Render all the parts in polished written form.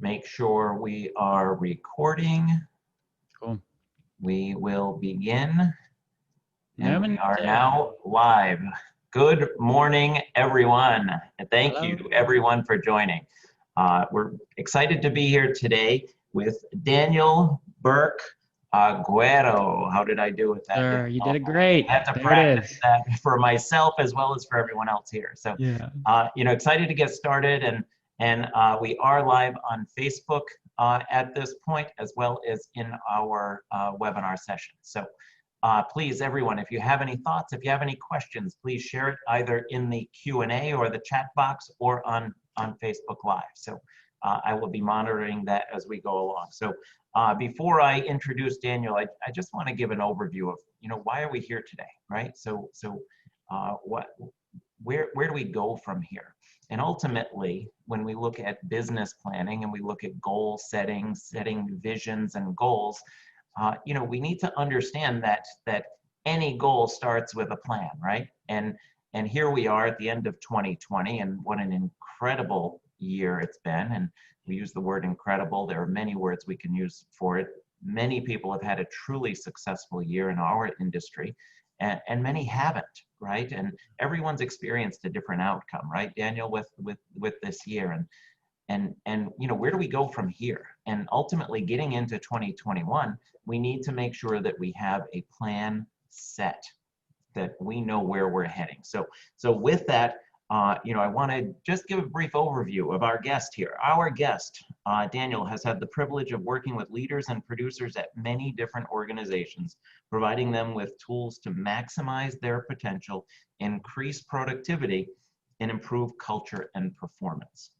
make sure we are recording. Cool. We will begin. And we are Momentarily. now live. Good morning, everyone. And thank you, Hello. everyone, for joining. We're excited to be here today with Daniel Burke Aguero. How did I do with that? Sir, you did it great. I have to There practice it is. that for myself as well as for everyone else here. So, Yeah. excited to get started, and we are live on Facebook at this point, as well as in our webinar session. So, please, everyone, if you have any thoughts, if you have any questions, please share it either in the Q&A or the chat box or on Facebook Live. So, I will be monitoring that as we go along. So, before I introduce Daniel, I just want to give an overview of, why are we here today, right? So where do we go from here? And ultimately, when we look at business planning and we look at goal setting visions and goals, we need to understand that any goal starts with a plan, right? And here we are at the end of 2020, and what an incredible year it's been. And we use the word incredible. There are many words we can use for it. Many people have had a truly successful year in our industry, and many haven't, right? And everyone's experienced a different outcome, right, Daniel, with this year. And where do we go from here? And ultimately, getting into 2021, we need to make sure that we have a plan set, that we know where we're heading. So with that, I want to just give a brief overview of our guest here. Our guest, Daniel, has had the privilege of working with leaders and producers at many different organizations, providing them with tools to maximize their potential, increase productivity, and improve culture and performance.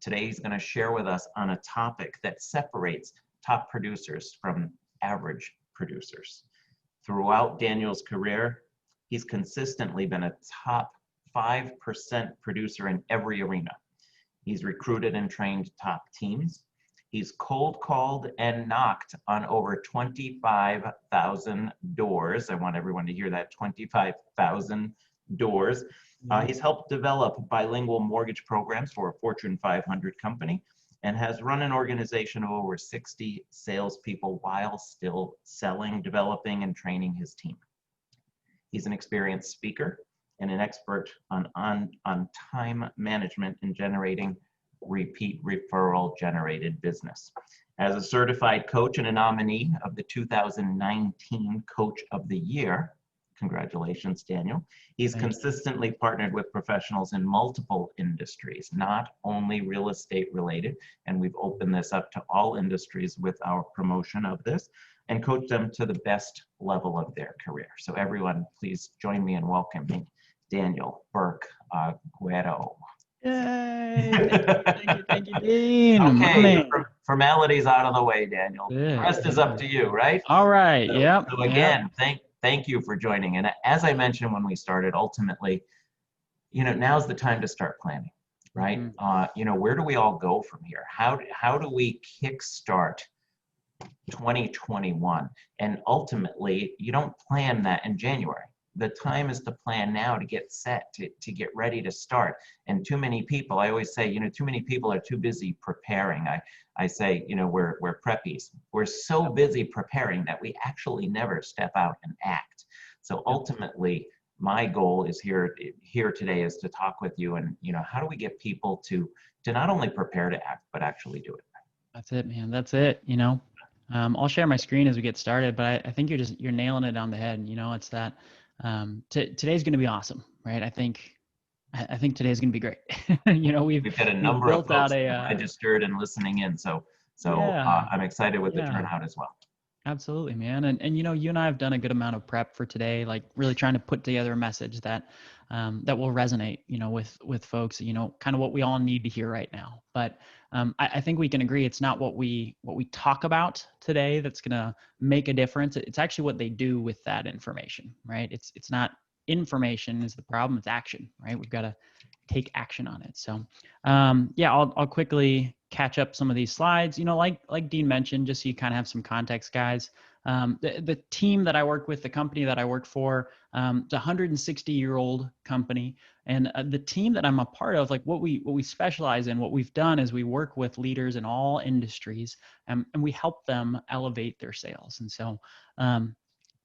Today, he's going to share with us on a topic that separates top producers from average producers. Throughout Daniel's career, he's consistently been a top 5% producer in every arena. He's recruited and trained top teams. He's cold called and knocked on over 25,000 doors. I want everyone to hear that, 25,000 doors. He's helped develop bilingual mortgage programs for a Fortune 500 company and has run an organization of over 60 salespeople while still selling, developing, and training his team. He's an experienced speaker and an expert on time management and generating repeat referral generated business. As a certified coach and a nominee of the 2019 Coach of the Year, congratulations, Daniel. He's consistently partnered with professionals in multiple industries, not only real estate related, and we've opened this up to all industries with our promotion of this, and coach them to the best level of their career. So everyone, please join me in welcoming Daniel Burke Aguero. Yay! Thank you, Dean. Okay, formalities out of the way, Daniel. Yeah. The rest is up to you, right? All right. So again, thank you for joining. And as I mentioned when we started, ultimately, now's the time to start planning, right? Mm-hmm. Where do we all go from here? How do we kickstart 2021? And ultimately, you don't plan that in January. The time is to plan now, to get set, to get ready to start. And too many people, I always say, too many people are too busy preparing. I say, we're preppies. We're so busy preparing that we actually never step out and act. So ultimately, my goal is here today is to talk with you and, how do we get people to not only prepare to act, but actually do it? That's it, man. That's it. I'll share my screen as we get started, but I think you're nailing it on the head. It's that today's going to be awesome, right? I think today's going to be great. We've got a number of folks registered and listening in, so I'm excited with the turnout as well. Absolutely, man. And you and I have done a good amount of prep for today, like really trying to put together a message that will resonate, with folks, kind of what we all need to hear right now. But I think we can agree it's not what we talk about today that's going to make a difference. It's actually what they do with that information, right? It's not information is the problem, it's action, right? We've got to take action on it. So I'll quickly catch up some of these slides. Like Dean mentioned, just so you kind of have some context, guys. The team that I work with, the company that I work for, it's a 160-year-old company. And the team that I'm a part of, like what we specialize in, what we've done is we work with leaders in all industries, and we help them elevate their sales. And so,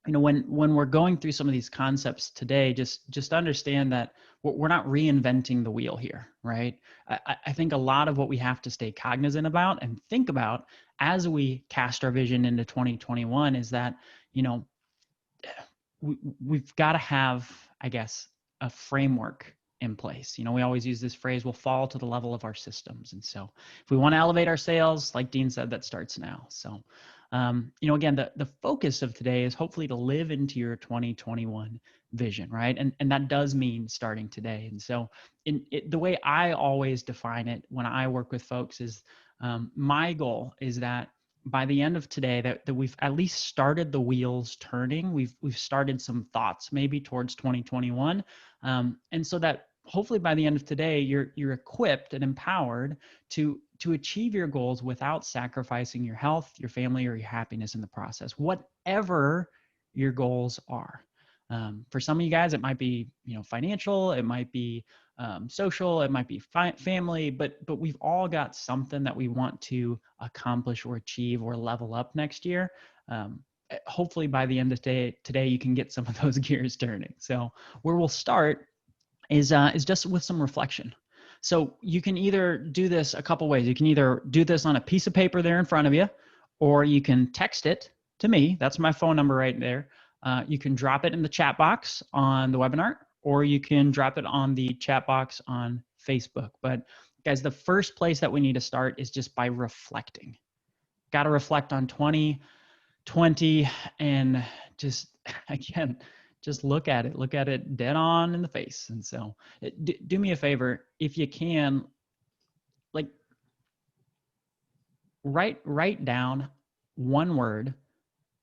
when we're going through some of these concepts today, just understand that we're not reinventing the wheel here, right? I think a lot of what we have to stay cognizant about and think about as we cast our vision into 2021 is that, we've got to have, I guess, a framework in place. We always use this phrase, we'll fall to the level of our systems. And so if we want to elevate our sales, like Dean said, that starts now. So, again, the focus of today is hopefully to live into your 2021 vision, right? And that does mean starting today. And so the way I always define it when I work with folks is my goal is that by the end of today that we've at least started the wheels turning. We've started some thoughts maybe towards 2021. And so that hopefully by the end of today, you're equipped and empowered to achieve your goals without sacrificing your health, your family, or your happiness in the process, whatever your goals are. For some of you guys, it might be, financial, it might be social, it might be family, but we've all got something that we want to accomplish or achieve or level up next year. Hopefully by the end of today, you can get some of those gears turning. So where we'll start is just with some reflection. So you can either do this a couple ways. You can either do this on a piece of paper there in front of you, or you can text it to me. That's my phone number right there. You can drop it in the chat box on the webinar, or you can drop it on the chat box on Facebook. But guys, the first place that we need to start is just by reflecting. Got to reflect on 2020 and just, again, just look at it dead on in the face. And so do me a favor, if you can, like write down one word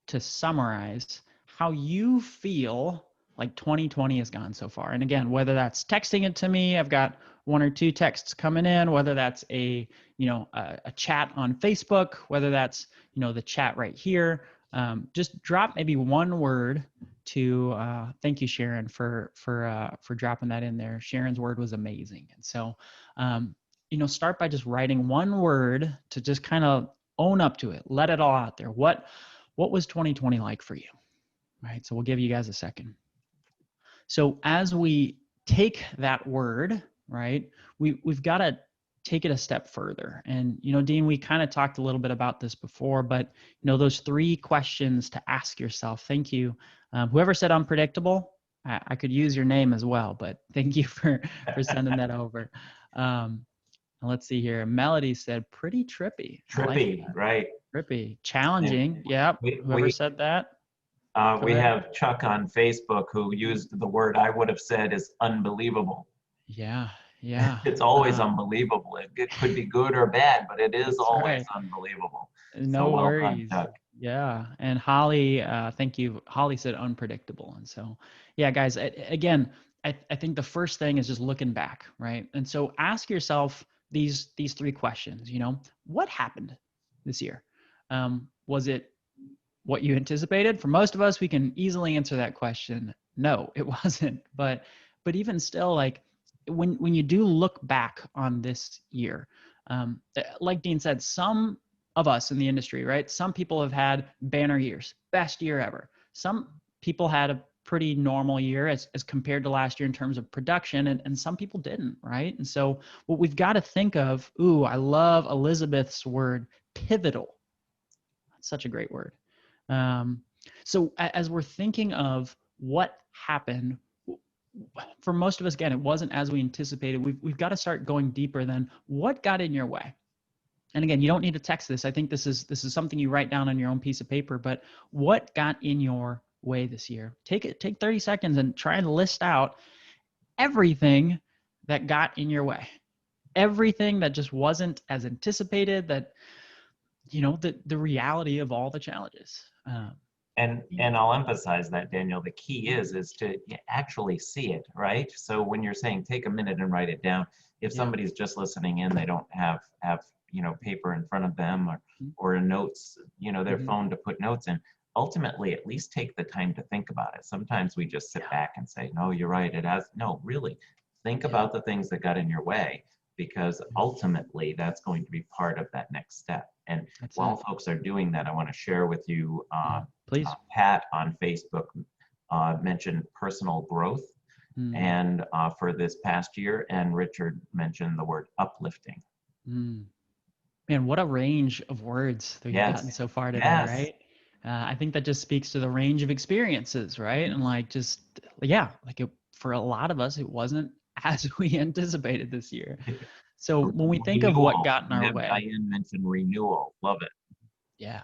to summarize how you feel like 2020 has gone so far. And again, whether that's texting it to me, I've got 1 or 2 texts coming in, whether that's a chat on Facebook, whether that's, the chat right here. Just drop maybe one word to thank you, Sharon, for dropping that in there. Sharon's word was amazing. And so, start by just writing one word to just kind of own up to it. Let it all out there. What was 2020 like for you? Right. So we'll give you guys a second. So as we take that word, right, we've got to take it a step further. And, Dean, we kind of talked a little bit about this before, but, those 3 questions to ask yourself. Thank you. Whoever said unpredictable, I could use your name as well, but thank you for sending that over. Let's see here. Melody said pretty trippy. Trippy, like right. Trippy. Challenging. Yep. Whoever said that. We have Chuck on Facebook who used the word I would have said is unbelievable. Yeah. It's always unbelievable. It could be good or bad, but it is always unbelievable. No worries. Chuck. Yeah. And Holly, thank you. Holly said unpredictable. And so, yeah, guys, again, I think the first thing is just looking back, right? And so ask yourself these 3 questions, what happened this year? Was it what you anticipated? For most of us, we can easily answer that question. No, it wasn't. But even still, like when you do look back on this year, like Dean said, some of us in the industry, right? Some people have had banner years, best year ever. Some people had a pretty normal year as compared to last year in terms of production, and some people didn't, right? And so what we've got to think of, I love Elizabeth's word, pivotal. That's such a great word. So as we're thinking of what happened, for most of us, again, it wasn't as we anticipated. We've got to start going deeper than what got in your way. And again, you don't need to text this. I think this is something you write down on your own piece of paper, but what got in your way this year? Take 30 seconds and try and list out everything that got in your way. Everything that just wasn't as anticipated, that, the reality of all the challenges. And I'll emphasize that, Daniel, the key is to actually see it, right? So when you're saying take a minute and write it down, if somebody's just listening in, they don't have paper in front of them or a notes, their phone to put notes in. ultimately at least take the time to think about it. Sometimes we just sit back and say, no, you're right, it has. No, really, think about the things that got in your way, because ultimately that's going to be part of that next step. And That's while it. folks are doing that, I want to share with you, Please. Pat on Facebook mentioned personal growth Mm, and for this past year, and Richard mentioned the word uplifting. mm. Man, what a range of words that we've gotten Yes, so far today, yes. right? I think that just speaks to the range of experiences, right? And like, just, yeah, like for a lot of us, it wasn't as we anticipated this year. So when we think of what Renewal. got in our way, Diane mentioned renewal. Love it. yeah,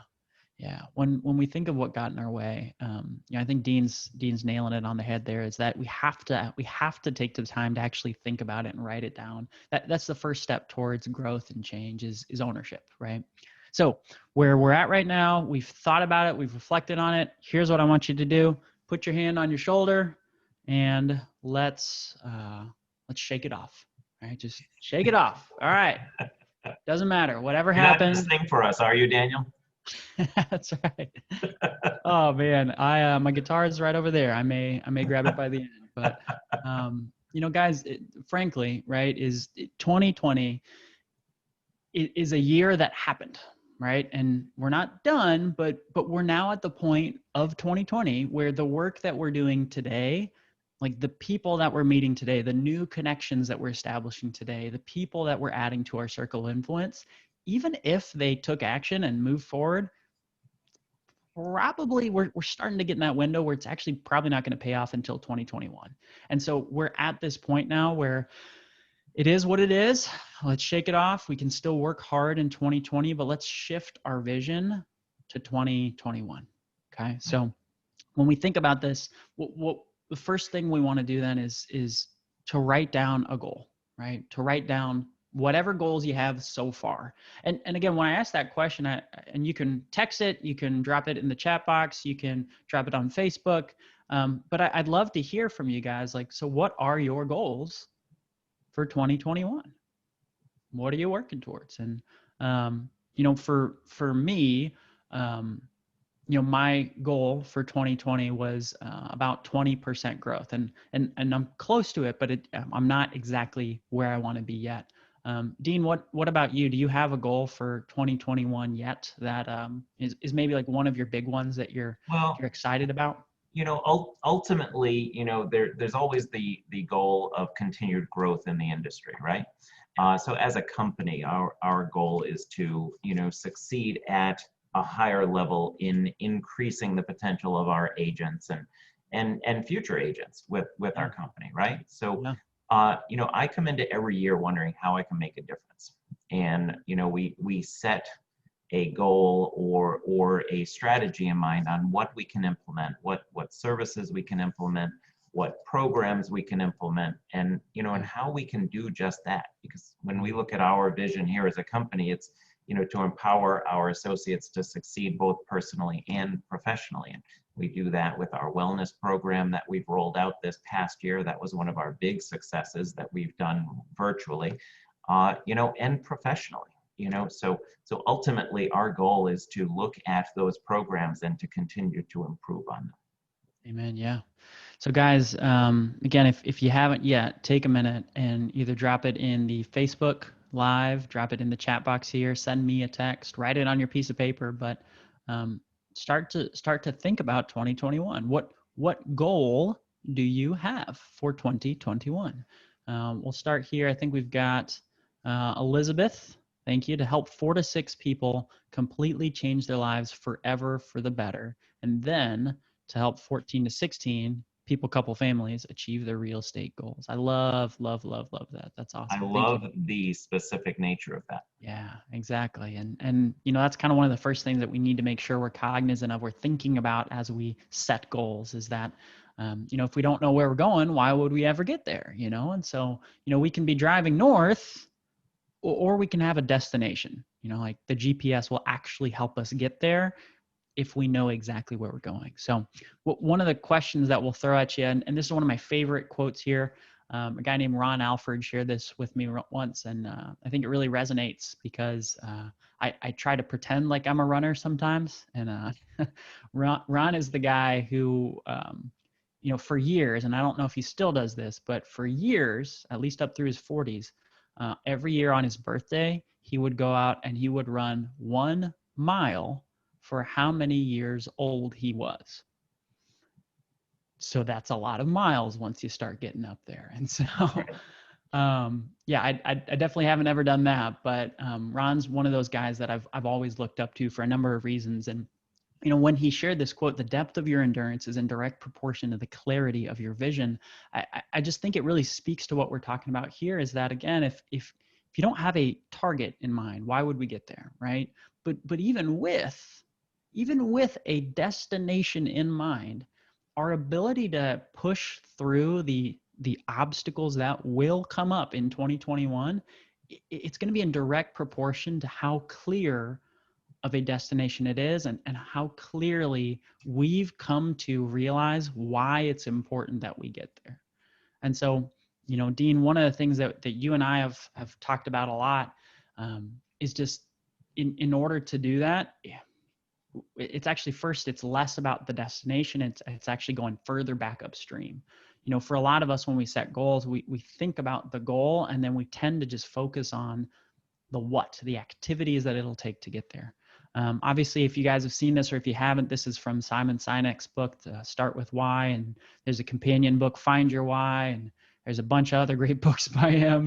yeah. When we think of what got in our way, I think Dean's nailing it on the head there. Is that we have to take the time to actually think about it and write it down. That's the first step towards growth and change is ownership, right? So where we're at right now, we've thought about it, we've reflected on it. Here's what I want you to do: put your hand on your shoulder, and let's shake it off. All right, just shake it off. All right, doesn't matter. Whatever You're not going to happened. sing for us, are you, Daniel? That's right. Oh man, my guitar is right over there. I may grab it by the end, but guys, frankly, right, 2020 is a year that happened, right? And we're not done, but we're now at the point of 2020 where the work that we're doing today, like the people that we're meeting today, the new connections that we're establishing today, the people that we're adding to our circle of influence, even if they took action and moved forward, probably we're starting to get in that window where it's actually probably not going to pay off until 2021. And so we're at this point now where it is what it is. Let's shake it off. We can still work hard in 2020, but let's shift our vision to 2021. Okay. So when we think about this, what the first thing we want to do then is to write down a goal, right? To write down whatever goals you have so far. And again, when I ask that question, and you can text it, you can drop it in the chat box, you can drop it on Facebook. But I'd love to hear from you guys. Like, so what are your goals for 2021? What are you working towards? And for me, my goal for 2020 was about 20% growth, and I'm close to it, but I'm not exactly where I want to be yet. Dean, what about you? Do you have a goal for 2021 yet that is maybe like one of your big ones that you're Well, excited about? ultimately, there's always the goal of continued growth in the industry, right? So as a company, our goal is to, succeed at a higher level in increasing the potential of our agents and future agents with Yeah. our company, right? So, Yeah. I come into every year wondering how I can make a difference. And, we set a goal or a strategy in mind on what we can implement, what services we can implement, what programs we can implement, and and how we can do just that. Because when we look at our vision here as a company, it's to empower our associates to succeed both personally and professionally. And we do that with our wellness program that we've rolled out this past year. That was one of our big successes that we've done virtually, and professionally. So ultimately our goal is to look at those programs and to continue to improve on them. Amen. Yeah. So guys, again, if you haven't yet, take a minute and either drop it in the Facebook Live, drop it in the chat box here, send me a text, write it on your piece of paper, but start to think about 2021. What goal do you have for 2021? We'll start here. I think we've got Elizabeth. Thank you. To help 4 to 6 people completely change their lives forever for the better, and then to help 14 to 16 people, couple, families achieve their real estate goals. I love that. That's I awesome. Thank you. love the specific nature of that. Yeah, exactly. And that's kind of one of the first things that we need to make sure we're cognizant of, we're thinking about as we set goals, is that if we don't know where we're going, why would we ever get there? And so we can be driving north, or we can have a destination. Like the GPS will actually help us get there if we know exactly where we're going. So one of the questions that we'll throw at you, and this is one of my favorite quotes here, A guy named Ron Alford shared this with me once, and I think it really resonates because I try to pretend like I'm a runner sometimes. And Ron is the guy who, for years, and I don't know if he still does this, but for years, at least up through his 40s, every year on his birthday, he would go out and he would run 1 mile for how many years old he was. So that's a lot of miles once you start getting up there. And so, yeah, I definitely haven't ever done that, but Ron's one of those guys that I've always looked up to for a number of reasons. And, when he shared this quote, the depth of your endurance is in direct proportion to the clarity of your vision. I just think it really speaks to what we're talking about here, is that, again, if you don't have a target in mind, why would we get there, right? But even with a destination in mind, our ability to push through the obstacles that will come up in 2021, it's going to be in direct proportion to how clear of a destination it is, and how clearly we've come to realize why it's important that we get there. And so, Dean, one of the things that you and I have talked about a lot is just in order to do that, it's actually, first, it's less about the destination. It's actually going further back upstream. For a lot of us, when we set goals, we think about the goal, and then we tend to just focus on the activities that it'll take to get there. Obviously, if you guys have seen this, or if you haven't, this is from Simon Sinek's book, Start With Why, and there's a companion book, Find Your Why, and there's a bunch of other great books by him,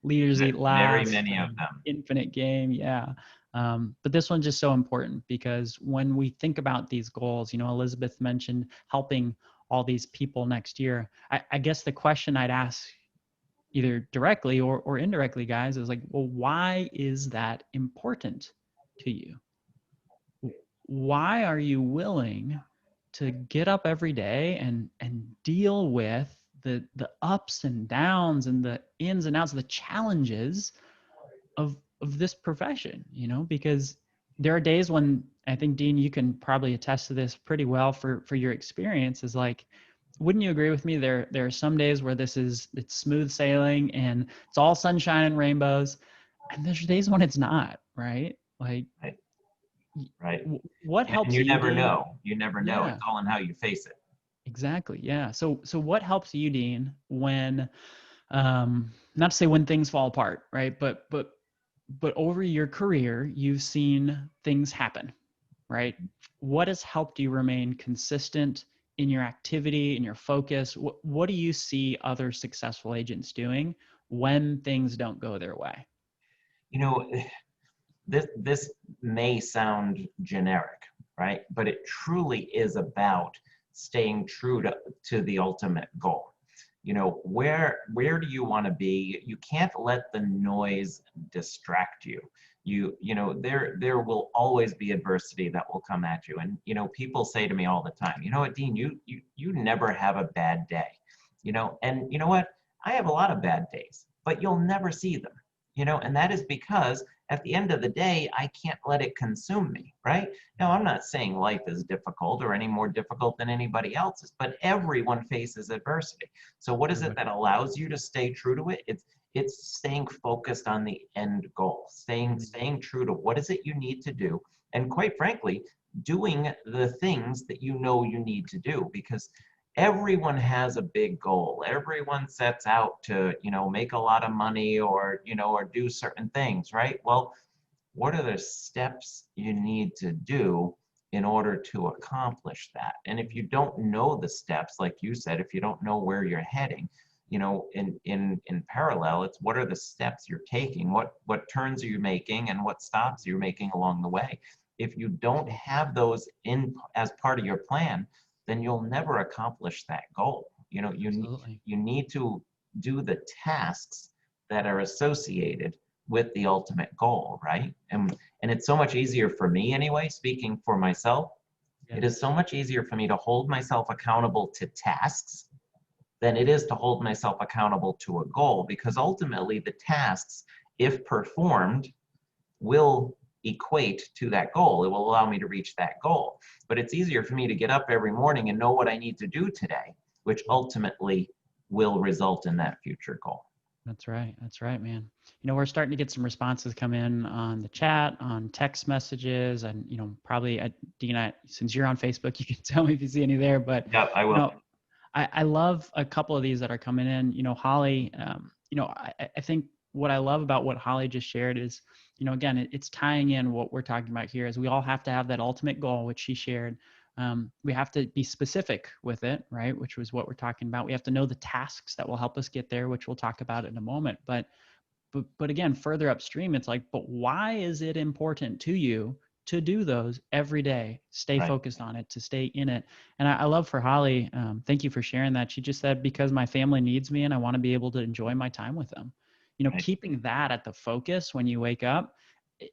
Leaders Eat Last, very many of them. Infinite Game, yeah. But this one's just so important, because when we think about these goals, Elizabeth mentioned helping all these people next year. I guess the question I'd ask, either directly or indirectly, guys, is like, well, why is that important to you? Why are you willing to get up every day and deal with the ups and downs and the ins and outs, the challenges of this profession? Because there are days when, I think, Dean, you can probably attest to this pretty well for your experience, is like, wouldn't you agree with me? There are some days where it's smooth sailing and it's all sunshine and rainbows, and there's days when it's not, right? Like, right. What helps you? You Never Dean? know. You never know. Yeah. It's all in how you face it. Exactly. Yeah. So what helps you, Dean, when, not to say when things fall apart, right? But over your career, you've seen things happen, right? What has helped you remain consistent in your activity, in your focus? What do you see other successful agents doing when things don't go their way? This may sound generic, right? But it truly is about staying true to the ultimate goal. Where do you want to be? You can't let the noise distract you. There will always be adversity that will come at you. And people say to me all the time, you know what, Dean, you never have a bad day. And you know what? I have a lot of bad days, but you'll never see them. And that is because at the end of the day, I can't let it consume me, right? Now, I'm not saying life is difficult or any more difficult than anybody else's, but everyone faces adversity. So what is it that allows you to stay true to it? It's staying focused on the end goal, staying true to what is it you need to do. And quite frankly, doing the things that you need to do, because everyone has a big goal. Everyone sets out to, make a lot of money or do certain things, right? Well, what are the steps you need to do in order to accomplish that? And if you don't know the steps, like you said, if you don't know where you're heading, in parallel, it's what are the steps you're taking? What turns are you making and what stops you're making along the way? If you don't have those in as part of your plan, then you'll never accomplish that goal. You need to do the tasks that are associated with the ultimate goal, right? And it's so much easier for me anyway, speaking for myself, It is so much easier for me to hold myself accountable to tasks than it is to hold myself accountable to a goal, because ultimately the tasks, if performed, will equate to that goal. It will allow me to reach that goal. But it's easier for me to get up every morning and know what I need to do today, which ultimately will result in that future goal. That's right. That's right, man. We're starting to get some responses come in on the chat, on text messages, and probably Dean, since you're on Facebook, you can tell me if you see any there. But Yeah, I will. I love a couple of these that are coming in. Holly, I think what I love about what Holly just shared is, again, it's tying in what we're talking about here is we all have to have that ultimate goal, which she shared. We have to be specific with it, right? Which was what we're talking about. We have to know the tasks that will help us get there, which we'll talk about in a moment. But again, further upstream, it's like, but why is it important to you to do those every day? Stay focused on it, to stay in it. And I love for Holly, thank you for sharing that. She just said, because my family needs me and I want to be able to enjoy my time with them. Keeping that at the focus when you wake up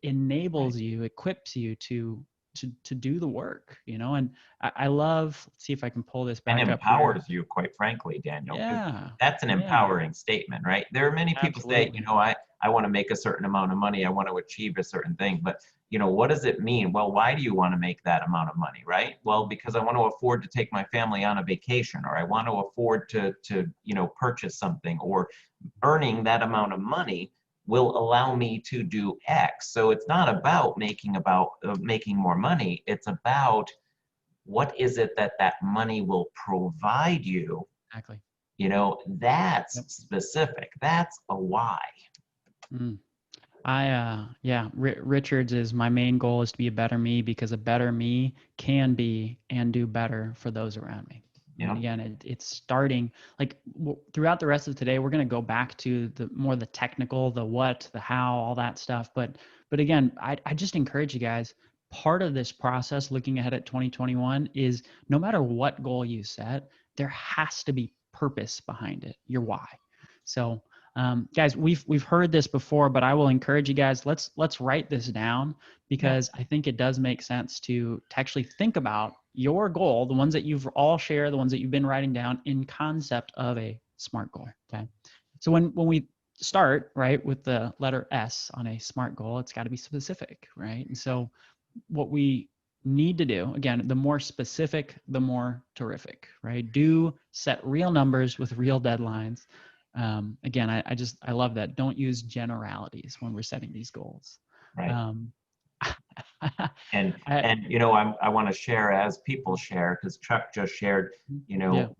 enables you, equips you to do the work, and I love, let's see if I can pull this back and up. empowers you, quite frankly, Daniel. Yeah. That's an empowering statement, right? There are many people say, I want to make a certain amount of money. I want to achieve a certain thing, but what does it mean? Well, why do you want to make that amount of money, right? Well, because I want to afford to take my family on a vacation, or I want to afford to purchase something, or earning that amount of money will allow me to do X. So it's not about making more money. It's about what is it that money will provide you. Exactly. That's specific. That's a why. Richards is my main goal is to be a better me, because a better me can be and do better for those around me. Yeah. And again, it's starting like throughout the rest of today, we're going to go back to the technical, the what, the how, all that stuff. But again, I just encourage you guys, part of this process looking ahead at 2021 is no matter what goal you set, there has to be purpose behind it, your why. So guys, we've heard this before, but I will encourage you guys, let's write this down, because I think it does make sense to actually think about your goal, the ones that you've all shared, the ones that you've been writing down, in concept of a SMART goal. Okay. So when we start, right, with the letter S on a SMART goal, it's got to be specific, right? And so what we need to do, again, the more specific, the more terrific, right? Do set real numbers with real deadlines. Again, I love that. Don't use generalities when we're setting these goals. Right. I want to share as people share, because Chuck just shared, the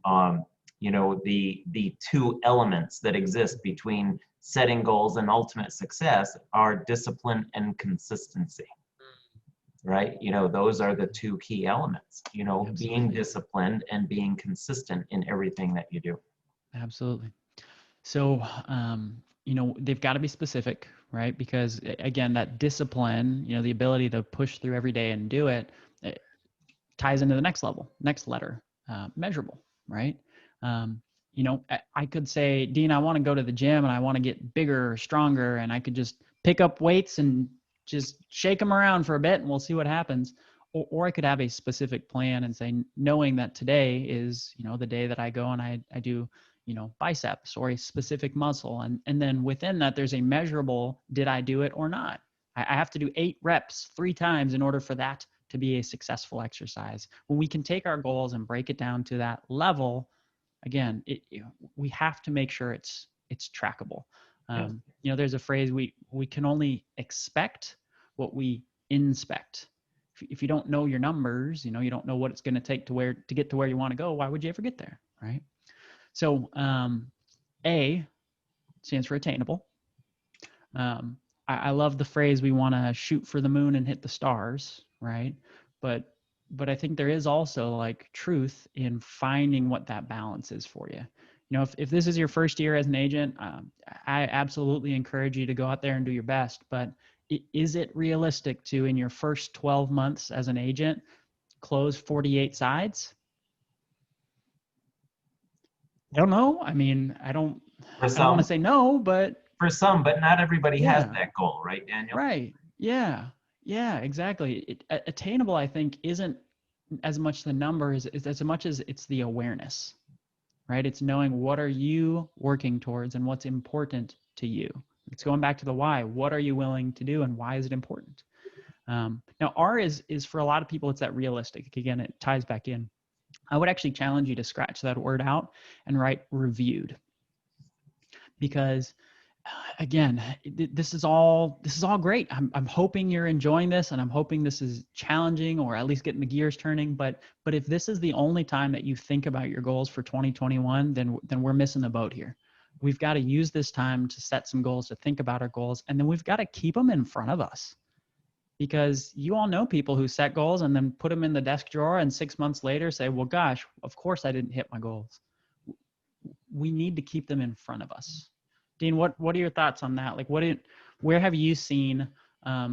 two elements that exist between setting goals and ultimate success are discipline and consistency. Right? Those are the two key elements, Absolutely. Being disciplined and being consistent in everything that you do. Absolutely. So, they've got to be specific, right? Because again, that discipline, the ability to push through every day and do it, ties into the next level, next letter, measurable, right? I could say, Dean, I want to go to the gym and I want to get bigger or stronger, and I could just pick up weights and just shake them around for a bit and we'll see what happens. Or I could have a specific plan and say, knowing that today is, the day that I go and I do, biceps or a specific muscle. And then within that, there's a measurable, did I do it or not? I have to do 8 reps 3 times in order for that to be a successful exercise. When we can take our goals and break it down to that level, again, we have to make sure it's trackable. There's a phrase, we can only expect what we inspect. If you don't know your numbers, you don't know what it's going to take to get to where you want to go, why would you ever get there, right? So A stands for attainable. I love the phrase, we want to shoot for the moon and hit the stars, right? But I think there is also like truth in finding what that balance is for you. If this is your first year as an agent, I absolutely encourage you to go out there and do your best. But is it realistic to, in your first 12 months as an agent, close 48 sides? I don't know. I mean, I don't want to say no, but for some, but not everybody has that goal, right, Daniel? Right. Yeah. Yeah, exactly. Attainable, I think, isn't as much the numbers as much as it's the awareness, right? It's knowing what are you working towards and what's important to you. It's going back to the why. What are you willing to do and why is it important? Now, R is for a lot of people, it's that realistic. Again, it ties back in. I would actually challenge you to scratch that word out and write reviewed, because again, this is all great. I'm hoping you're enjoying this, and I'm hoping this is challenging or at least getting the gears turning. But if this is the only time that you think about your goals for 2021, then we're missing the boat here. We've got to use this time to set some goals, to think about our goals, and then we've got to keep them in front of us. Because you all know people who set goals and then put them in the desk drawer, and 6 months later say, well, gosh, of course I didn't hit my goals. We need to keep them in front of us. Dean, what are your thoughts on that? Like, where have you seen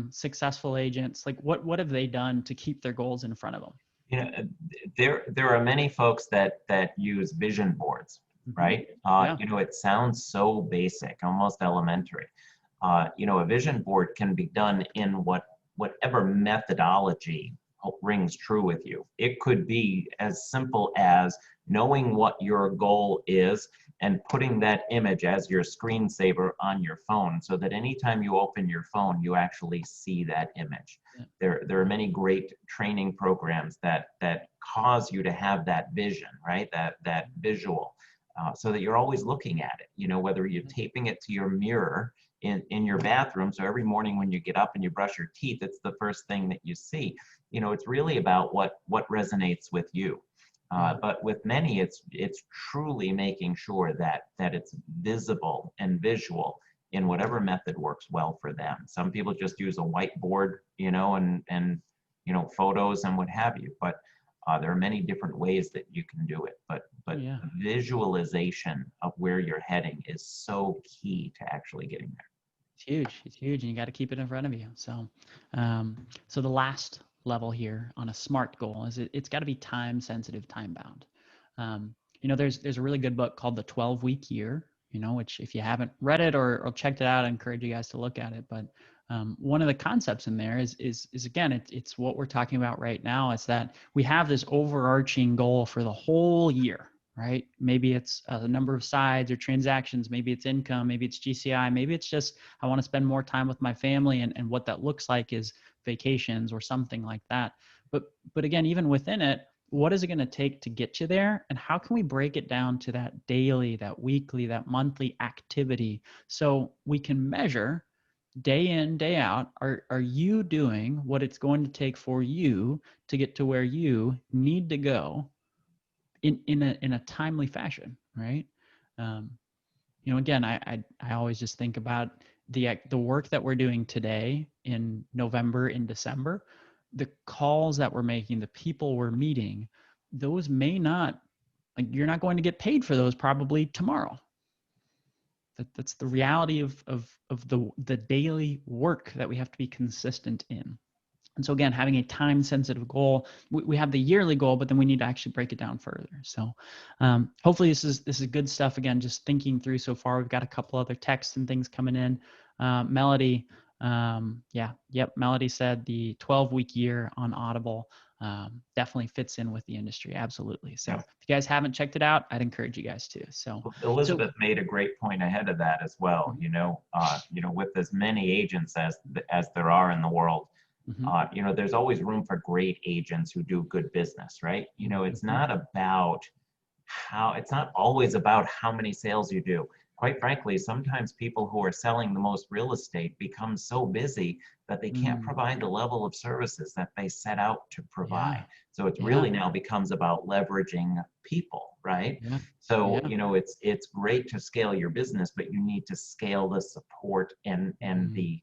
successful agents? Like, what have they done to keep their goals in front of them? You know, there are many folks that use vision boards, right? Yeah. You know, it sounds so basic, almost elementary. You know, a vision board can be done in whatever methodology rings true with you. It could be as simple as knowing what your goal is and putting that image as your screensaver on your phone, so that anytime you open your phone, you actually see that image. Yeah. There are many great training programs that cause you to have that vision, right? That visual, so that you're always looking at it. You know, whether you're taping it to your mirror in your bathroom, so every morning when you get up and you brush your teeth, it's the first thing that you see. You know, it's really about what resonates with you. But with many, it's truly making sure that it's visible and visual in whatever method works well for them. Some people just use a whiteboard, you know, and you know, photos and what have you. But there are many different ways that you can do it. But Yeah. visualization of where you're heading is so key to actually getting there. It's huge. It's huge, and you got to keep it in front of you. So, so the last level here on a SMART goal is it's got to be time sensitive, time bound. You know, there's a really good book called The 12-Week Year, you know, which if you haven't read it or checked it out, I encourage you guys to look at it. But one of the concepts in there is again, it's what we're talking about right now. It's that we have this overarching goal for the whole year, right? Maybe it's a number of sides or transactions, maybe it's income, maybe it's GCI, maybe it's just I want to spend more time with my family, and what that looks like is vacations or something like that. But again, even within it, what is it going to take to get you there, and how can we break it down to that daily, that weekly, that monthly activity, so we can measure day in, day out, are you doing what it's going to take for you to get to where you need to go in a timely fashion, right? You know, again, I always just think about the work that we're doing today in November, in December, the calls that we're making, the people we're meeting, those may not, like, you're not going to get paid for those probably tomorrow. That's the reality of the daily work that we have to be consistent in. And so again, having a time sensitive goal, we have the yearly goal, but then we need to actually break it down further. So hopefully this is good stuff. Again, just thinking through so far, we've got a couple other texts and things coming in. Melody, Melody said the 12-week year on Audible definitely fits in with the industry. Absolutely. So if you guys haven't checked it out, I'd encourage you guys to. So Elizabeth made a great point ahead of that as well. You know, with as many agents as there are in the world, you know, there's always room for great agents who do good business, right? You know, it's not always about how many sales you do. Quite frankly, sometimes people who are selling the most real estate become so busy that they can't provide the level of services that they set out to provide. So it really now becomes about leveraging people, right? So, you know, it's great to scale your business, but you need to scale the support and the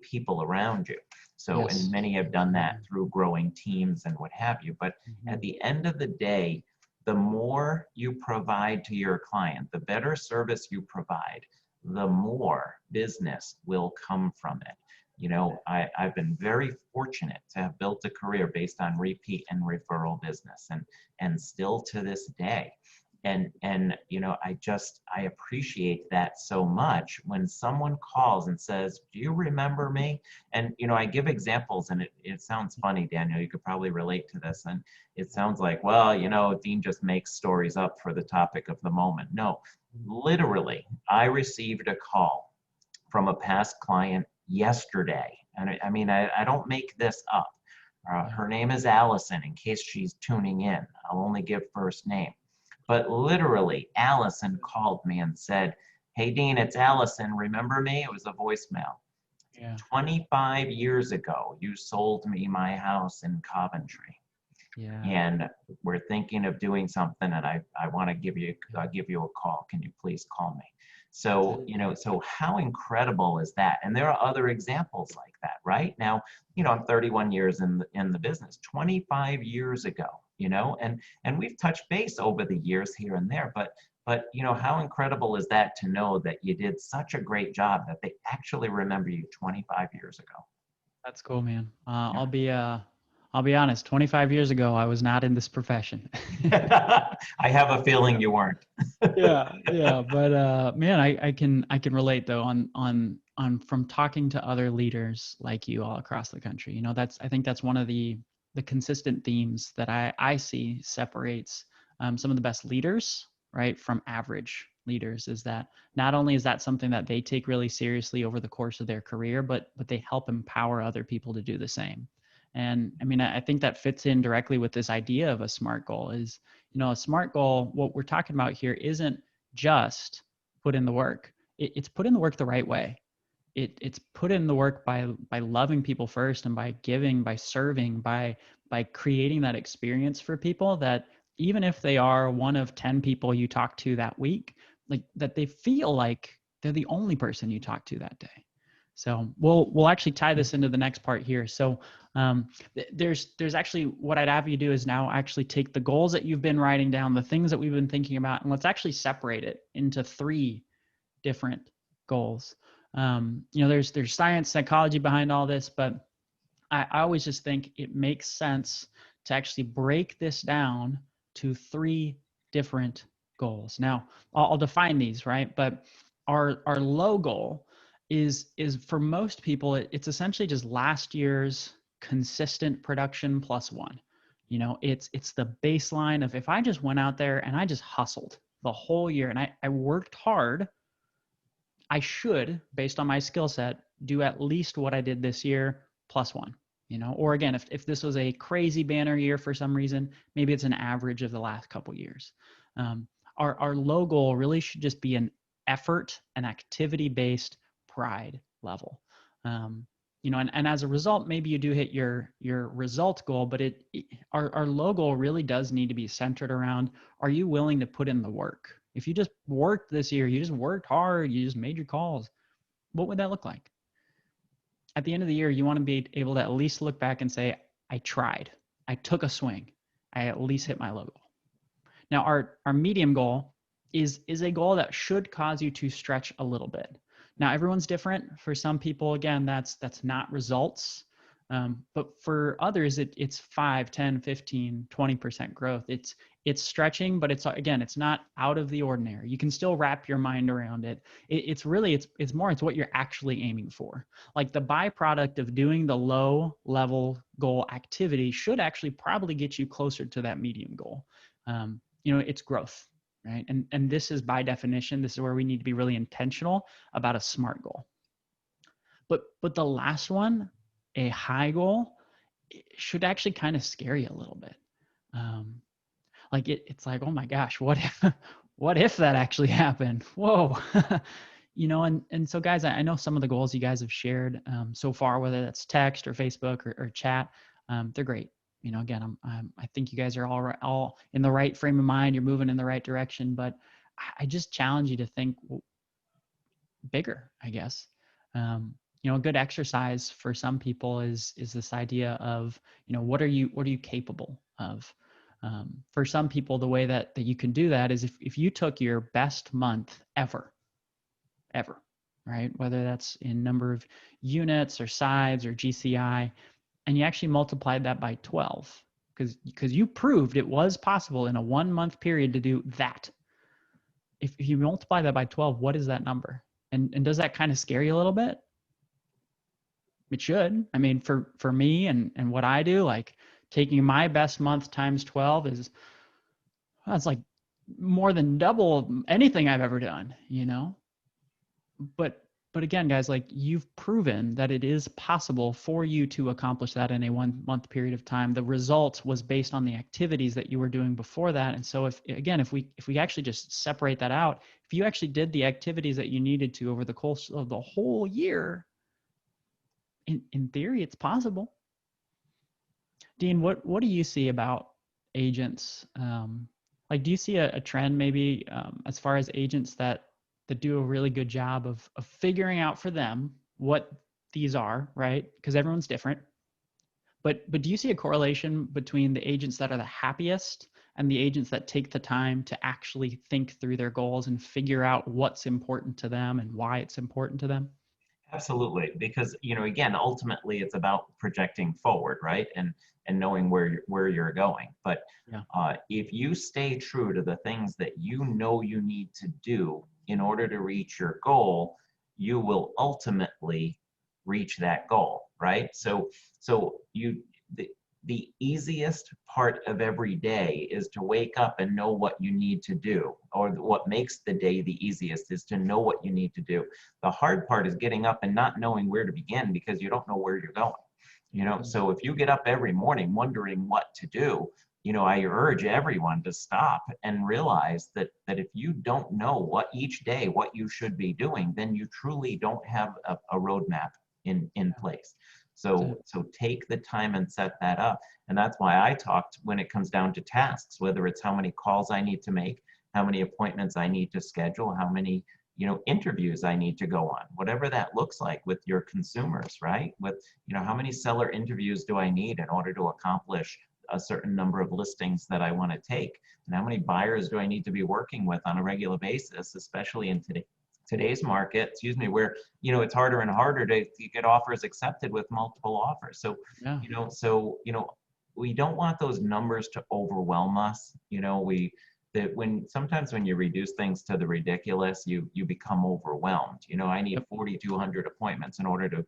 people around you. So, and many have done that through growing teams and what have you. But at the end of the day, the more you provide to your client, the better service you provide, the more business will come from it. You know, I've been very fortunate to have built a career based on repeat and referral business, and still to this day. And you know, I appreciate that so much when someone calls and says, do you remember me? And you know, I give examples, and it sounds funny, Daniel, you could probably relate to this, and it sounds like, well, you know, Dean just makes stories up for the topic of the moment. No, literally, I received a call from a past client yesterday, and I mean, I don't make this up. Yeah. Her name is Allison, in case she's tuning in. I'll only give first name. But literally, Allison called me and said, "Hey, Dean, it's Allison. Remember me?" It was a voicemail. Yeah. 25 years ago, you sold me my house in Coventry, Yeah. and we're thinking of doing something, and I want to give you a call. Can you please call me? So, so how incredible is that? And there are other examples like that, right? Now, I'm 31 years in the business. 25 years ago, and we've touched base over the years here and there, but how incredible is that to know that you did such a great job that they actually remember you 25 years ago? That's cool, man. Yeah. I'll be honest, 25 years ago, I was not in this profession. I have a feeling you weren't. Yeah, but man, I can relate though on from talking to other leaders like you all across the country. I think that's one of the consistent themes that I see separates some of the best leaders, right, from average leaders, is that not only is that something that they take really seriously over the course of their career, but they help empower other people to do the same. And I mean, I think that fits in directly with this idea of a SMART goal. Is a SMART goal, what we're talking about here isn't just put in the work. It's put in the work the right way. It's put in the work by loving people first, and by giving, by serving, by creating that experience for people that even if they are one of 10 people you talk to that week, like that they feel like they're the only person you talk to that day. So we'll actually tie this into the next part here. So there's actually, what I'd have you do is now actually take the goals that you've been writing down, the things that we've been thinking about, and let's actually separate it into 3 different goals. There's science, psychology behind all this, but I always just think it makes sense to actually break this down to 3 different goals. Now, I'll define these, right? But our low goal is for most people, it's essentially just last year's consistent production plus 1. It's the baseline of, if I just went out there and I just hustled the whole year and I worked hard, I should, based on my skill set, do at least what I did this year plus 1. Or again, if this was a crazy banner year for some reason, maybe it's an average of the last couple years. Our low goal really should just be an effort and activity-based pride level. And as a result, maybe you do hit your result goal, but our low goal really does need to be centered around, are you willing to put in the work? If you just worked this year, you just worked hard, you just made your calls, what would that look like? At the end of the year, you want to be able to at least look back and say, I tried, I took a swing, I at least hit my low goal. Now, our medium goal is a goal that should cause you to stretch a little bit. Now, everyone's different. For some people, again, that's not results. But for others, it's 5, 10, 15, 20% growth. It's stretching, but it's not out of the ordinary. You can still wrap your mind around it. It's what you're actually aiming for. Like the byproduct of doing the low level goal activity should actually probably get you closer to that medium goal. It's growth, right? And this is, by definition, this is where we need to be really intentional about a SMART goal. But the last one, a high goal, it should actually kind of scare you a little bit. It's like, oh my gosh, what if that actually happened? Whoa. And so guys, I know some of the goals you guys have shared so far, whether that's text or Facebook or chat, they're great. Again, I think you guys are all in the right frame of mind. You're moving in the right direction, but I just challenge you to think bigger, I guess. A good exercise for some people is this idea of, what are you capable of? For some people, the way that you can do that is if you took your best month ever, right? Whether that's in number of units or sides or GCI, and you actually multiplied that by 12, because you proved it was possible in a 1-month period to do that. If you multiply that by 12, what is that number? And does that kind of scare you a little bit? It should. I mean, for me and what I do, like taking my best month times 12 that's like more than double anything I've ever done, But But again, guys, like you've proven that it is possible for you to accomplish that in a 1 month period of time. The result was based on the activities that you were doing before that. And so if we actually just separate that out, if you actually did the activities that you needed to over the course of the whole year, in theory, it's possible. Dean, what do you see about agents? Like, do you see a trend maybe as far as agents that do a really good job of figuring out for them what these are, right? Because everyone's different. But do you see a correlation between the agents that are the happiest and the agents that take the time to actually think through their goals and figure out what's important to them and why it's important to them? Absolutely, because again, ultimately, it's about projecting forward, right, and knowing where you're going. But Yeah. if you stay true to the things that you know you need to do in order to reach your goal, you will ultimately reach that goal, right? So the easiest part of every day is to wake up and know what you need to do, or what makes the day the easiest is to know what you need to do. The hard part is getting up and not knowing where to begin because you don't know where you're going. So if you get up every morning wondering what to do, I urge everyone to stop and realize that if you don't know what you should be doing, then you truly don't have a roadmap in place. So take the time and set that up. And that's why I talked when it comes down to tasks, whether it's how many calls I need to make, how many appointments I need to schedule, how many interviews I need to go on, whatever that looks like with your consumers, right? With how many seller interviews do I need in order to accomplish a certain number of listings that I want to take, and how many buyers do I need to be working with on a regular basis, especially in today's market, where it's harder and harder to get offers accepted with multiple offers. So Yeah. we don't want those numbers to overwhelm us. Sometimes when you reduce things to the ridiculous, you become overwhelmed. I need Yep. 4,200 appointments in order to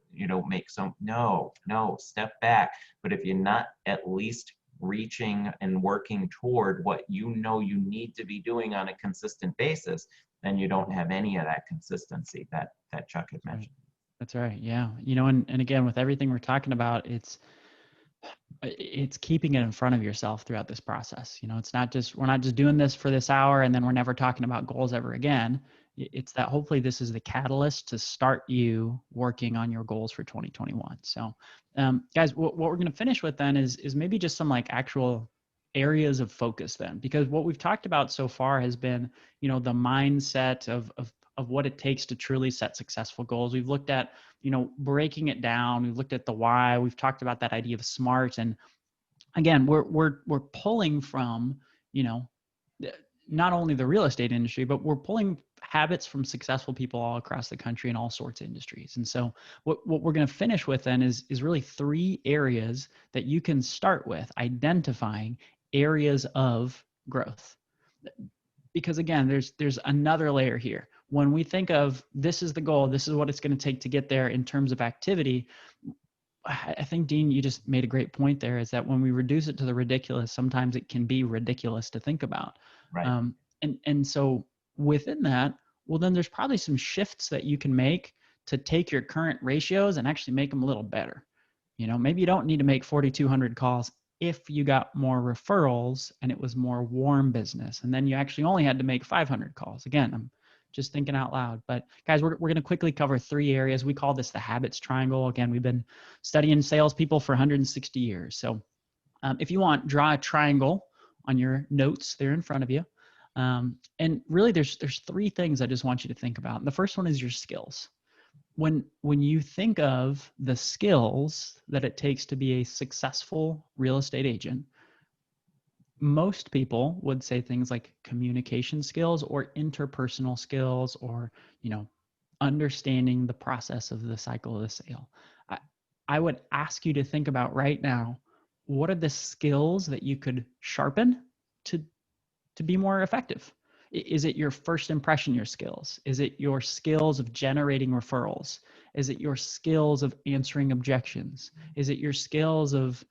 make some. No, step back. But if you're not at least reaching and working toward what you need to be doing on a consistent basis, then you don't have any of that consistency that Chuck had mentioned. That's right. Yeah. And again, with everything we're talking about, it's keeping it in front of yourself throughout this process. It's not just, we're not just doing this for this hour and then we're never talking about goals ever again. It's that hopefully this is the catalyst to start you working on your goals for 2021. So guys, what we're going to finish with then is maybe just some like actual areas of focus then, because what we've talked about so far has been, the mindset of what it takes to truly set successful goals. We've looked at, breaking it down. We've looked at the why. We've talked about that idea of SMART. And again, we're pulling from, not only the real estate industry, but we're pulling habits from successful people all across the country in all sorts of industries. And so what we're going to finish with then is really 3 areas that you can start with identifying areas of growth. Because again, there's another layer here. When we think of this is the goal, this is what it's going to take to get there in terms of activity, I think, Dean, you just made a great point there, is that when we reduce it to the ridiculous, sometimes it can be ridiculous to think about. Right. And so within that, well, then there's probably some shifts that you can make to take your current ratios and actually make them a little better. Maybe you don't need to make 4,200 calls if you got more referrals and it was more warm business. And then you actually only had to make 500 calls. Again, I'm just thinking out loud. But guys, we're going to quickly cover 3 areas. We call this the habits triangle. Again, we've been studying salespeople for 160 years. So if you want, draw a triangle on your notes there in front of you. And really there's 3 things I just want you to think about. And the first one is your skills. When you think of the skills that it takes to be a successful real estate agent, most people would say things like communication skills or interpersonal skills, or understanding the process of the cycle of the sale. I would ask you to think about right now, what are the skills that you could sharpen to be more effective? Is it your first impression, your skills? Is it your skills of generating referrals? Is it your skills of answering objections? Is it your skills of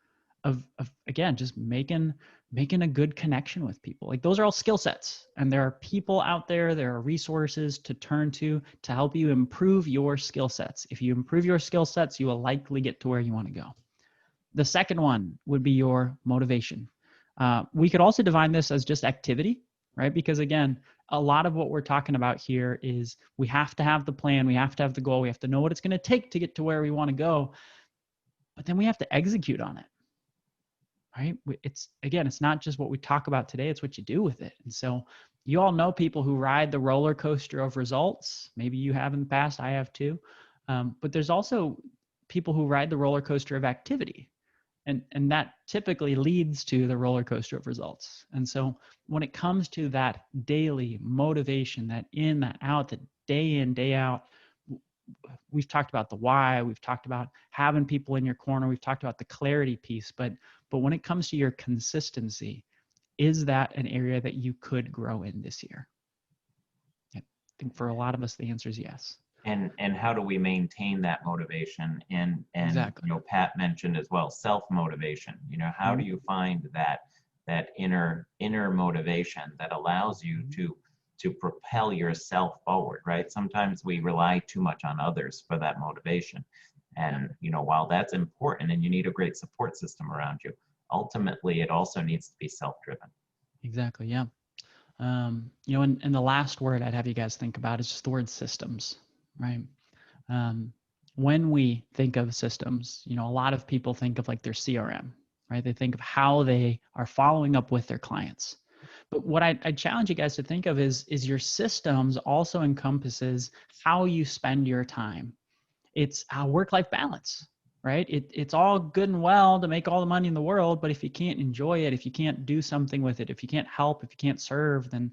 again, just making making a good connection with people. Like those are all skill sets, and there are people out there, there are resources to turn to help you improve your skill sets. If you improve your skill sets, you will likely get to where you want to go. The second one would be your motivation. We could also define this as just activity, right? Because again, a lot of what we're talking about here is we have to have the plan, we have to have the goal, we have to know what it's going to take to get to where we want to go, but then we have to execute on it, right? It's not just what we talk about today, it's what you do with it. And so you all know people who ride the roller coaster of results. Maybe you have in the past, I have too. But there's also people who ride the roller coaster of activity. And that typically leads to the roller coaster of results. And so when it comes to that daily motivation, that in, that out, that day in, day out, we've talked about the why, we've talked about having people in your corner, we've talked about the clarity piece, but when it comes to your consistency, is that an area that you could grow in this year? I think for a lot of us, the answer is yes. And how do we maintain that motivation? And Exactly. you know, Pat mentioned as well, self-motivation. You know, how do you find that inner motivation that allows you to propel yourself forward, right? Sometimes we rely too much on others for that motivation. And you know, while that's important and you need a great support system around you, ultimately it also needs to be self-driven. Exactly. Yeah. You know, and the last word I'd have you guys think about is just the word systems, right? When we think of systems, you know, a lot of people think of like their CRM, right? They think of how they are following up with their clients. But what I challenge you guys to think of is your systems also encompasses how you spend your time. It's a work-life balance, right? It's all good and well to make all the money in the world, but if you can't enjoy it, if you can't do something with it, if you can't help, if you can't serve, then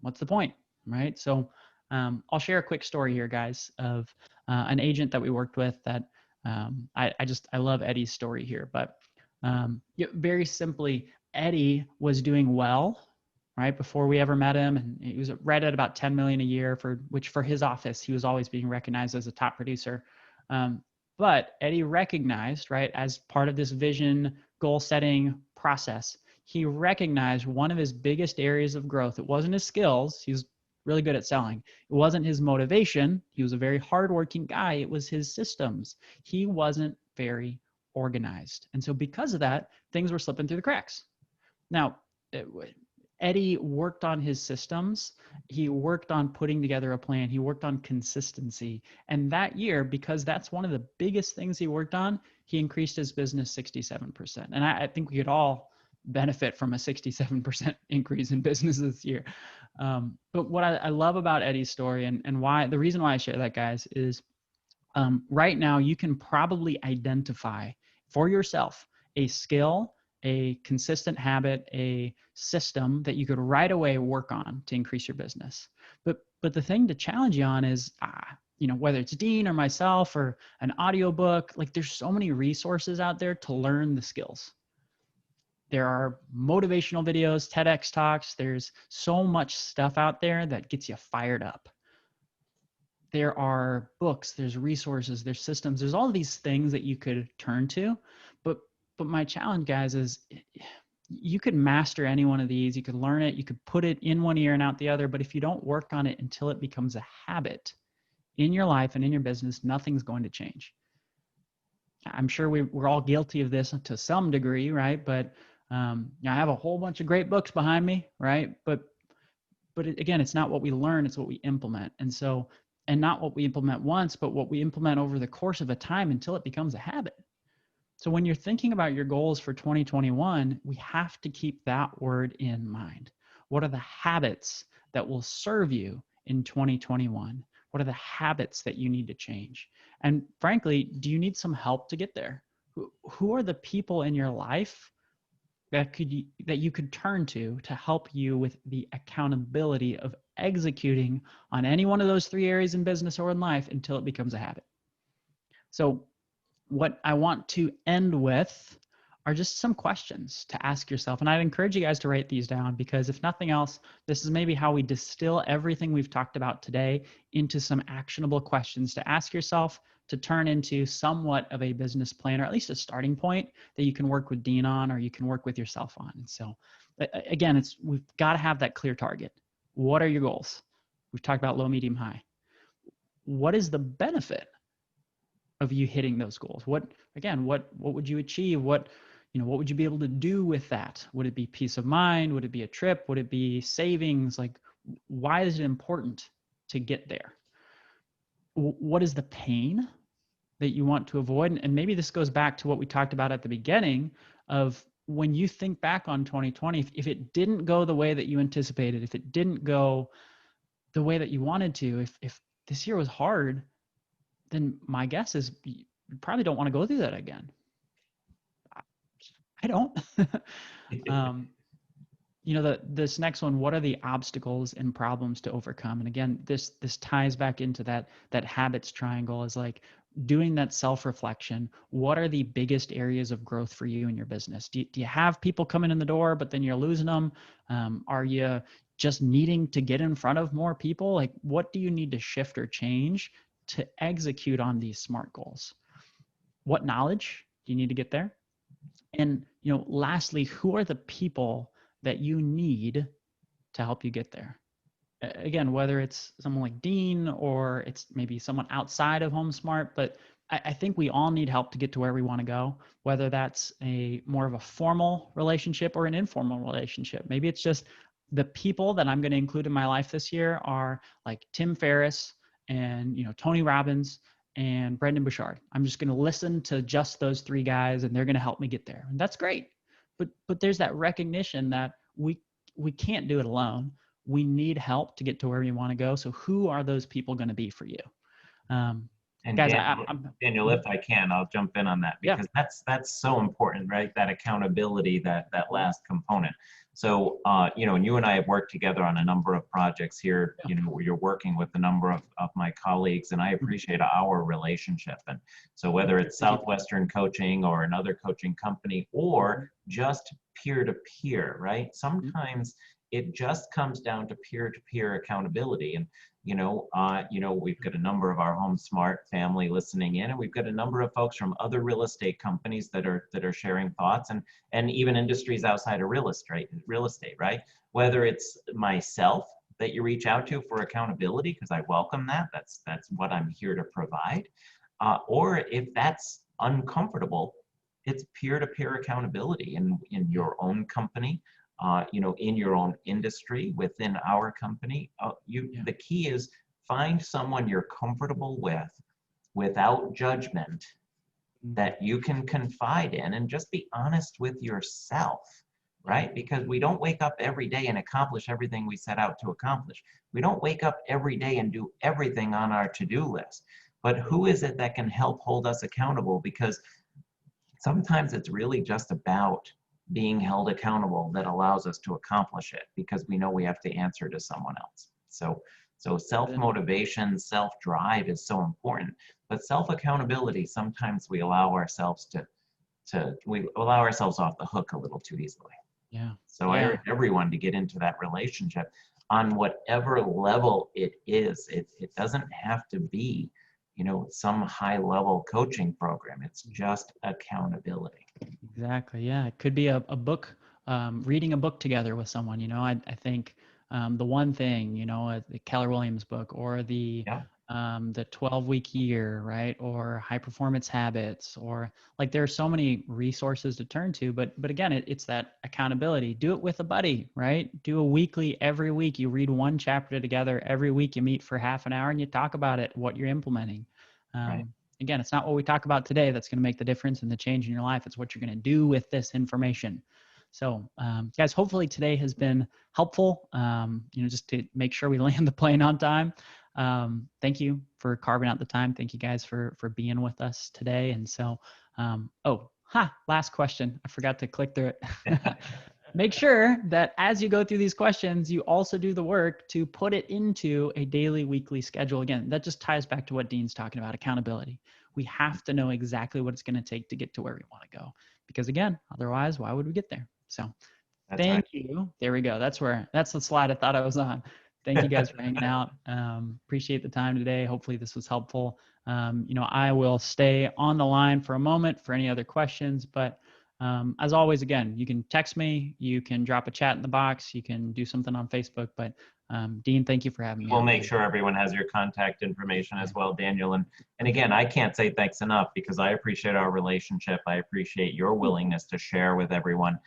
what's the point, right? So I'll share a quick story here, guys, of an agent that we worked with that I love Eddie's story here, but very simply, Eddie was doing well, right, before we ever met him, and he was right at about 10 million a year, which for his office, he was always being recognized as a top producer. But Eddie recognized, right, as part of this vision goal setting process, he recognized one of his biggest areas of growth. It wasn't his skills. He was really good at selling. It wasn't his motivation. He was a very hardworking guy. It was his systems. He wasn't very organized. And so because of that, things were slipping through the cracks. Now, Eddie worked on his systems. He worked on putting together a plan. He worked on consistency. And that year, because that's one of the biggest things he worked on, he increased his business 67%. And I think we could all benefit from a 67% increase in business this year. But what I love about Eddie's story and why the reason why I share that, guys, is right now you can probably identify for yourself a skill, a consistent habit, a system that you could right away work on to increase your business. But the thing to challenge you on is, you know, whether it's Dean or myself or an audiobook, like there's so many resources out there to learn the skills. There are motivational videos, TEDx talks. There's so much stuff out there that gets you fired up. There are books, there's resources, there's systems, there's all these things that you could turn to. But my challenge, guys, is you could master any one of these. You could learn it. You could put it in one ear and out the other. But if you don't work on it until it becomes a habit in your life and in your business, nothing's going to change. I'm sure we're all guilty of this to some degree, right? But I have a whole bunch of great books behind me, right? But again, it's not what we learn, it's what we implement. And not what we implement once, but what we implement over the course of a time until it becomes a habit. So when you're thinking about your goals for 2021, we have to keep that word in mind. What are the habits that will serve you in 2021? What are the habits that you need to change? And frankly, do you need some help to get there? Who are the people in your life that you could turn to help you with the accountability of executing on any one of those three areas in business or in life until it becomes a habit? So what I want to end with are just some questions to ask yourself. And I'd encourage you guys to write these down, because if nothing else, this is maybe how we distill everything we've talked about today into some actionable questions to ask yourself, to turn into somewhat of a business plan, or at least a starting point that you can work with Dean on, or you can work with yourself on. And so again, we've got to have that clear target. What are your goals? We've talked about low, medium, high. What is the benefit of you hitting those goals? What would you achieve? What would you be able to do with that? Would it be peace of mind? Would it be a trip? Would it be savings? Like, why is it important to get there? What is the pain that you want to avoid? And maybe this goes back to what we talked about at the beginning of when you think back on 2020, if it didn't go the way that you anticipated, if it didn't go the way that you wanted to, if this year was hard, then my guess is you probably don't want to go through that again. I don't. This next one, what are the obstacles and problems to overcome? And again, this ties back into that habits triangle, is like doing that self-reflection. What are the biggest areas of growth for you in your business? Do you have people coming in the door, but then you're losing them? Are you just needing to get in front of more people? Like, what do you need to shift or change to execute on these SMART goals? What knowledge do you need to get there? And, lastly, who are the people that you need to help you get there? Again, whether it's someone like Dean or it's maybe someone outside of HomeSmart, but I think we all need help to get to where we want to go, whether that's more of a formal relationship or an informal relationship. Maybe it's just the people that I'm going to include in my life this year are like Tim Ferriss and, Tony Robbins and Brendon Burchard. I'm just going to listen to just those three guys, and they're going to help me get there. And that's great. But there's that recognition that we can't do it alone. We need help to get to where we want to go. So who are those people going to be for you? And guys, Daniel, if I can, I'll jump in on that, because that's so important, right? That accountability, that last component. So, and you and I have worked together on a number of projects here, where you're working with a number of my colleagues, and I appreciate our relationship. And so whether it's Southwestern Coaching or another coaching company, or just peer-to-peer, right? Sometimes it just comes down to peer-to-peer accountability. And we've got a number of our HomeSmart family listening in, and we've got a number of folks from other real estate companies that are sharing thoughts, and even industries outside of real estate, right? Whether it's myself that you reach out to for accountability, because I welcome that. That's what I'm here to provide. Or if that's uncomfortable, it's peer-to-peer accountability in your own company. In your own industry, within our company. The key is find someone you're comfortable with, without judgment, that you can confide in, and just be honest with yourself, right? Because we don't wake up every day and accomplish everything we set out to accomplish. We don't wake up every day and do everything on our to-do list. But who is it that can help hold us accountable? Because sometimes it's really just about being held accountable that allows us to accomplish it, because we know we have to answer to someone else. So self-motivation, self-drive is so important, but self-accountability, sometimes we allow ourselves off the hook a little too easily. Yeah. So I urge everyone to get into that relationship on whatever level it is. It doesn't have to be, some high level coaching program. It's just accountability. Exactly. Yeah. It could be a book, reading a book together with someone. I think the one thing, the Keller Williams book, or the 12-week year, right? Or High Performance Habits, or like there are so many resources to turn to, but again, it's that accountability. Do it with a buddy, right? Do a weekly, every week you read one chapter together. Every week you meet for half an hour and you talk about it, what you're implementing. Right. Again, it's not what we talk about today that's going to make the difference and the change in your life. It's what you're going to do with this information. So, guys, hopefully today has been helpful, just to make sure we land the plane on time. Thank you for carving out the time. Thank you guys for being with us today. And so, last question. I forgot to click through it. Make sure that as you go through these questions, you also do the work to put it into a daily, weekly schedule. Again, that just ties back to what Dean's talking about, accountability. we have to know exactly what it's going to take to get to where we want to go. Because again, otherwise, why would we get there? So That's right. thank you. There we go. That's the slide I thought I was on. Thank you guys for hanging out. Appreciate the time today. Hopefully this was helpful. I will stay on the line for a moment for any other questions, but as always, again, you can text me, you can drop a chat in the box, you can do something on Facebook, but Dean, thank you for having me. We'll make sure everyone has your contact information as well, Daniel. And again, I can't say thanks enough, because I appreciate our relationship. I appreciate your willingness to share with everyone.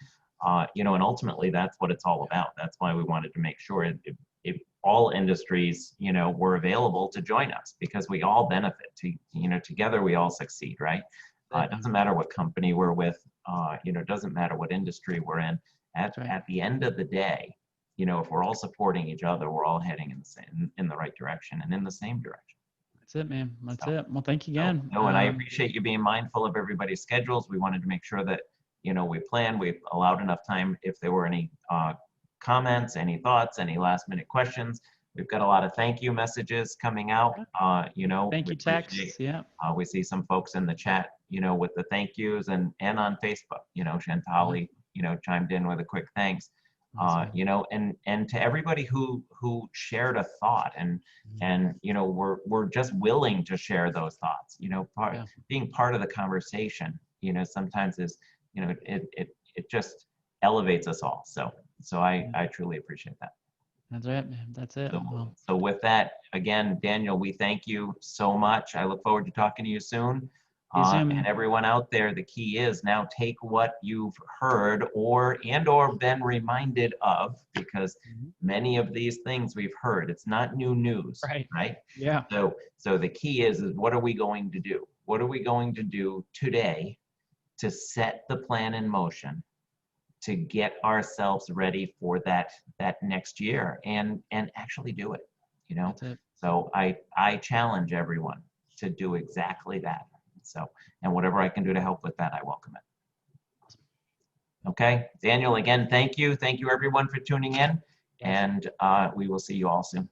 And ultimately that's what it's all about. That's why we wanted to make sure if all industries, were available to join us, because we all benefit together we all succeed, right? It doesn't matter what company we're with, it doesn't matter what industry we're in. At the end of the day, if we're all supporting each other, we're all heading in the right direction and in the same direction. That's it, man. That's it. Well, thank you again. No, and I appreciate you being mindful of everybody's schedules. We wanted to make sure that, we've allowed enough time if there were any comments, any thoughts, any last minute questions. We've got a lot of thank you messages coming out. Thank you, texts. Yeah. We see some folks in the chat, with the thank yous, and on Facebook, Shantali, chimed in with a quick thanks. And to everybody who shared a thought, and we're just willing to share those thoughts. Being part of the conversation, sometimes is, it just elevates us all. So I truly appreciate that. That's right, man. That's it. So with that, again, Daniel, we thank you so much. I look forward to talking to you soon. And everyone out there, the key is now take what you've heard or been reminded of, because many of these things we've heard. It's not new news, right? Yeah. So the key is what are we going to do? What are we going to do today to set the plan in motion to get ourselves ready for that next year and actually do it, That's it. So I challenge everyone to do exactly that. So, and whatever I can do to help with that, I welcome it. Okay, Daniel, again, thank you. Thank you everyone for tuning in, and we will see you all soon.